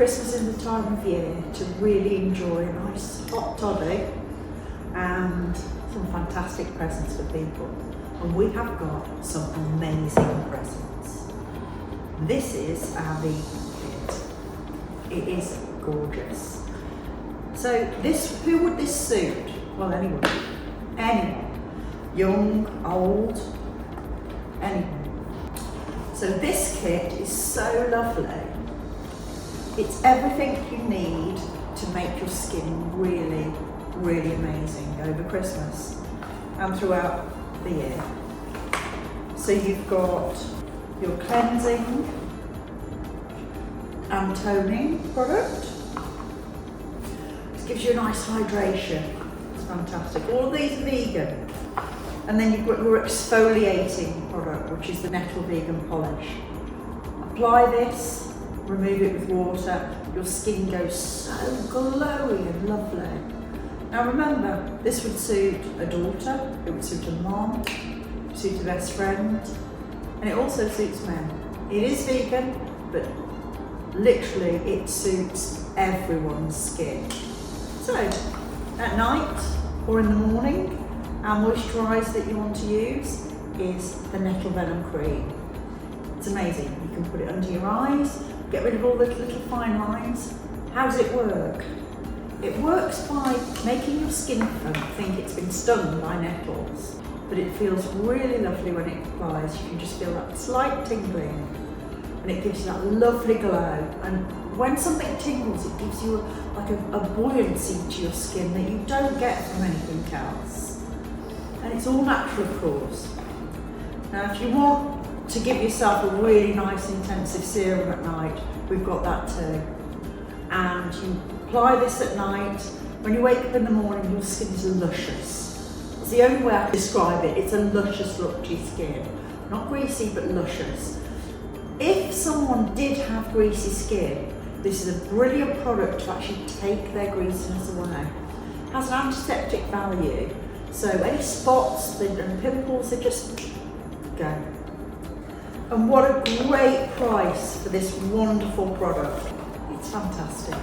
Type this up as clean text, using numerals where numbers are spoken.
Christmas is the time of year to really enjoy a nice hot toddy and some fantastic presents for people. And we have got some amazing presents. This is our vegan kit. It is gorgeous. So who would this suit? Well, anyone. Anyone. Young, old, anyone. So this kit is so lovely. It's everything you need to make your skin really, really amazing over Christmas and throughout the year. So you've got your cleansing and toning product. This gives you a nice hydration. It's fantastic. All of these are vegan. And then you've got your exfoliating product, which is the Nettle Vegan Polish. Apply this, remove it with water, your skin goes so glowy and lovely. Now remember, this would suit a daughter, it would suit a mom, it would suit a best friend, and it also suits men. It is vegan, but literally it suits everyone's skin. So, at night or in the morning, our moisturiser that you want to use is the Nettle Venom Cream. It's amazing. You can put it under your eyes, get rid of all the little fine lines. How does it work? It works by making your skin think it's been stung by nettles, but it feels really lovely when it applies. You can just feel that slight tingling, and it gives you that lovely glow. And when something tingles, it gives you a buoyancy to your skin that you don't get from anything else. And it's all natural, of course. Now, if you want to give yourself a really nice intensive serum at night, we've got that too. And you apply this at night. When you wake up in the morning, your skin is luscious. It's the only way I can describe it. It's a luscious look to your skin. Not greasy, but luscious. If someone did have greasy skin, this is a brilliant product to actually take their greasiness away. It has an antiseptic value. So any spots and pimples, they just go. And what a great price for this wonderful product. It's fantastic.